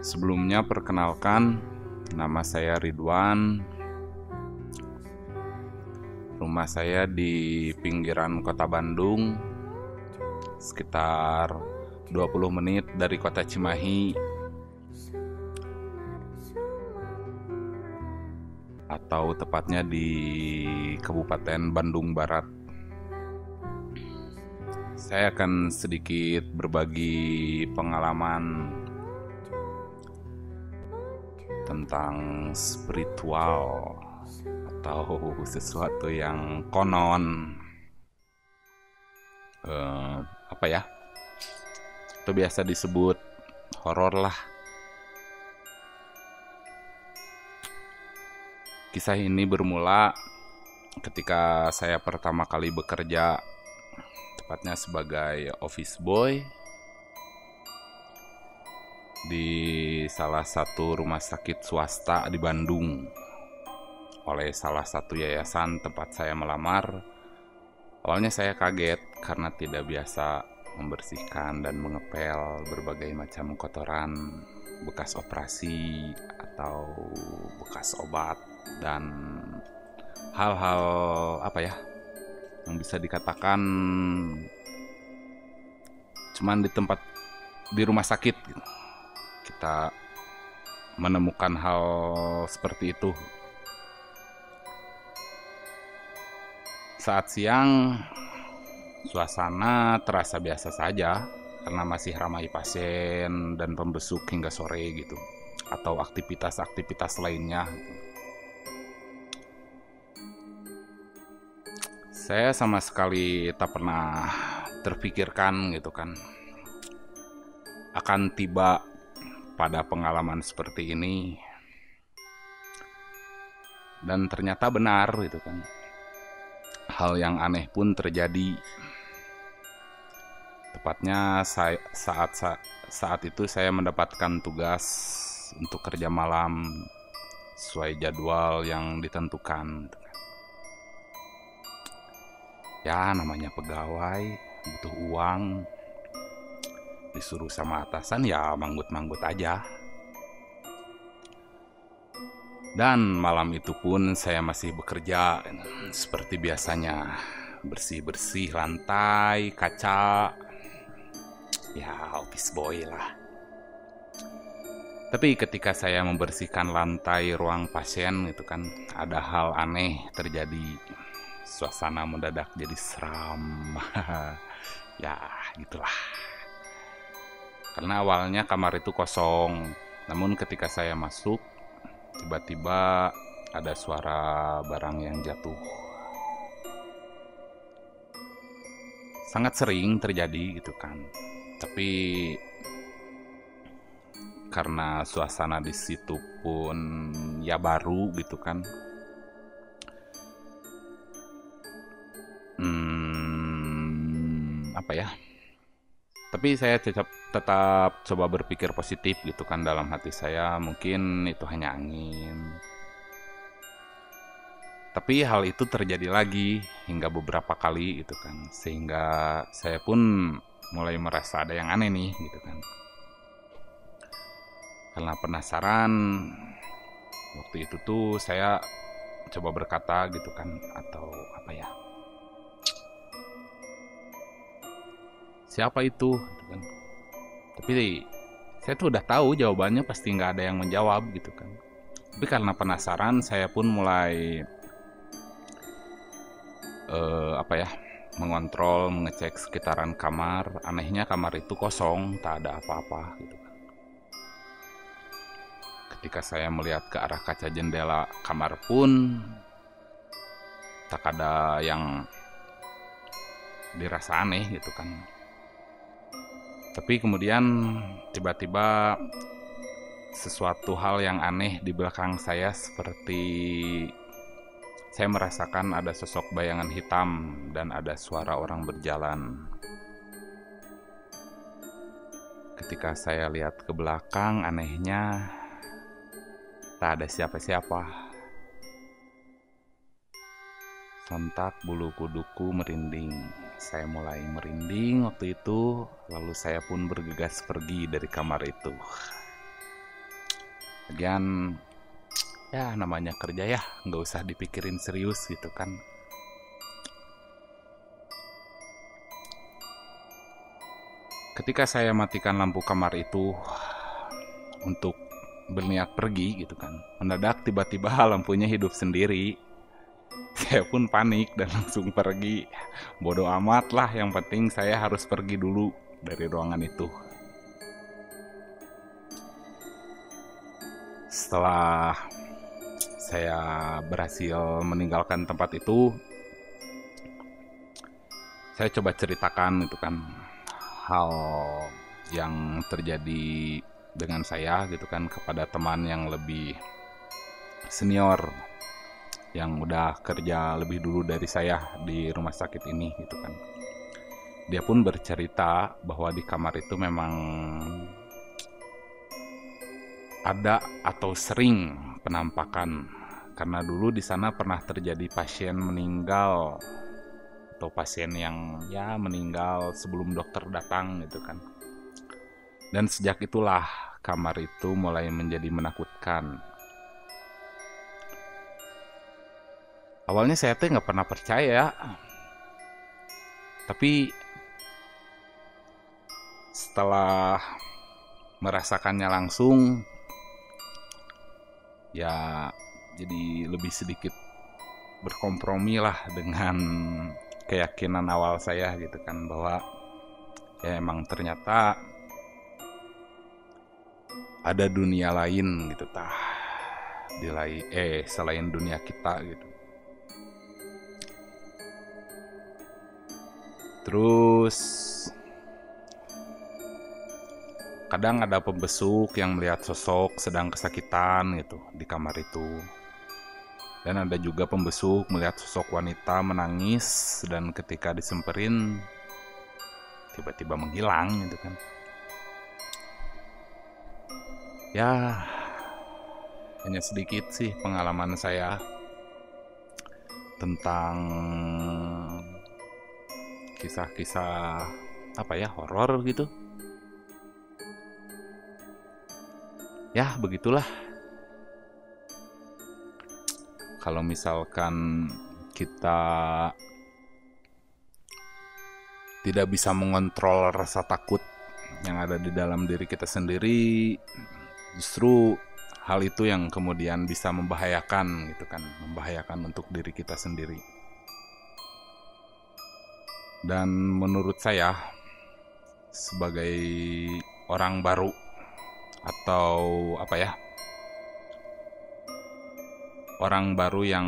Sebelumnya perkenalkan, nama saya Ridwan. Rumah saya di pinggiran kota Bandung, sekitar 20 menit dari kota Cimahi, atau tepatnya di Kabupaten Bandung Barat. Saya akan sedikit berbagi pengalaman tentang spiritual atau sesuatu yang konon itu biasa disebut horor lah. Kisah ini bermula ketika saya pertama kali bekerja, tepatnya sebagai office boy di salah satu rumah sakit swasta di Bandung oleh salah satu yayasan tempat saya melamar. Awalnya saya kaget karena tidak biasa membersihkan dan mengepel berbagai macam kotoran bekas operasi atau bekas obat dan hal-hal yang bisa dikatakan cuman di rumah sakit gitu. Kita menemukan hal seperti itu. Saat siang, suasana terasa biasa saja karena masih ramai pasien dan pembesuk hingga sore gitu, atau aktivitas-aktivitas lainnya. Saya sama sekali tak pernah terpikirkan gitu kan akan tiba pada pengalaman seperti ini, dan ternyata benar gitu kan. Hal yang aneh pun terjadi. Tepatnya saat itu saya mendapatkan tugas untuk kerja malam sesuai jadwal yang ditentukan. Ya, namanya pegawai, butuh uang. Disuruh sama atasan ya manggut-manggut aja. Dan malam itu pun saya masih bekerja seperti biasanya, bersih-bersih lantai, kaca. Ya, office boy lah. Tapi ketika saya membersihkan lantai ruang pasien itu kan ada hal aneh terjadi. Suasana mendadak jadi seram. Ya, gitulah. Karena awalnya kamar itu kosong, namun ketika saya masuk, tiba-tiba ada suara barang yang jatuh. Sangat sering terjadi gitu kan. Tapi karena suasana di situ pun ya baru gitu kan. Tapi saya tetap coba berpikir positif gitu kan dalam hati saya, mungkin itu hanya angin. Tapi hal itu terjadi lagi hingga beberapa kali gitu kan, sehingga saya pun mulai merasa ada yang aneh nih gitu kan. Karena penasaran, waktu itu tuh saya coba berkata gitu kan, atau apa ya, siapa itu gitu kan. Tapi saya tuh udah tahu jawabannya, pasti nggak ada yang menjawab gitu kan. Tapi karena penasaran, saya pun mulai apa ya, mengontrol, mengecek sekitaran kamar. Anehnya kamar itu kosong, tak ada apa-apa gitu kan. Ketika saya melihat ke arah kaca jendela kamar pun tak ada yang dirasa aneh gitu kan. Tapi kemudian tiba-tiba sesuatu hal yang aneh di belakang saya, seperti saya merasakan ada sosok bayangan hitam dan ada suara orang berjalan. Ketika saya lihat ke belakang, anehnya tak ada siapa-siapa. Sontak bulu kuduku merinding. Saya mulai merinding waktu itu, lalu saya pun bergegas pergi dari kamar itu. Lagian, ya namanya kerja ya, nggak usah dipikirin serius gitu kan. Ketika saya matikan lampu kamar itu untuk berniat pergi gitu kan, mendadak tiba-tiba lampunya hidup sendiri. Saya pun panik dan langsung pergi. Bodoh amat lah, yang penting saya harus pergi dulu dari ruangan itu. Setelah saya berhasil meninggalkan tempat itu, saya coba ceritakan itu kan hal yang terjadi dengan saya gitu kan kepada teman yang lebih senior, yang udah kerja lebih dulu dari saya di rumah sakit ini gitu kan. Dia pun bercerita bahwa di kamar itu memang ada atau sering penampakan, karena dulu di sana pernah terjadi pasien meninggal atau pasien yang ya meninggal sebelum dokter datang gitu kan. Dan sejak itulah kamar itu mulai menjadi menakutkan. Awalnya saya tuh nggak pernah percaya, tapi setelah merasakannya langsung, ya jadi lebih sedikit berkompromi lah dengan keyakinan awal saya gitu kan, bahwa ya emang ternyata ada dunia lain gitu selain dunia kita gitu. Terus kadang ada pembesuk yang melihat sosok sedang kesakitan gitu di kamar itu. Dan ada juga pembesuk melihat sosok wanita menangis dan ketika disemperin tiba-tiba menghilang gitu kan. Ya, hanya sedikit sih pengalaman saya tentang kisah-kisah apa ya, horor gitu. Ya, begitulah. Kalau misalkan kita tidak bisa mengontrol rasa takut yang ada di dalam diri kita sendiri, justru hal itu yang kemudian bisa membahayakan gitu kan, membahayakan untuk diri kita sendiri. Dan menurut saya sebagai orang baru atau apa ya, orang baru yang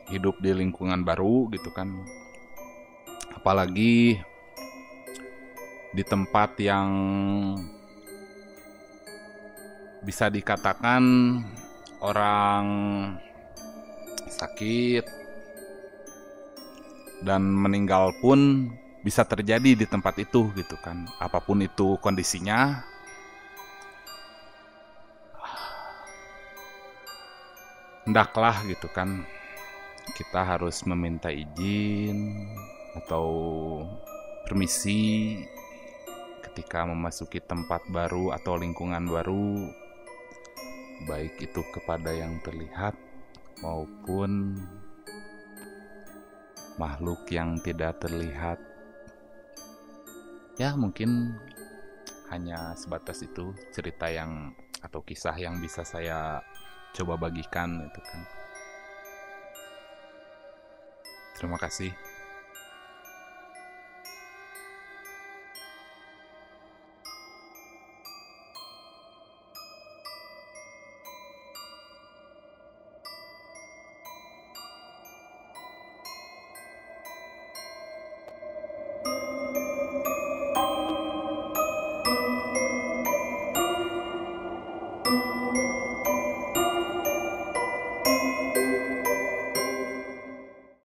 hidup di lingkungan baru gitu kan, apalagi di tempat yang bisa dikatakan orang sakit dan meninggal pun bisa terjadi di tempat itu gitu kan. Apapun itu kondisinya, hendaklah gitu kan kita harus meminta izin atau permisi ketika memasuki tempat baru atau lingkungan baru, baik itu kepada yang terlihat maupun makhluk yang tidak terlihat. Ya mungkin hanya sebatas itu cerita yang atau kisah yang bisa saya coba bagikan itu kan. Terima kasih.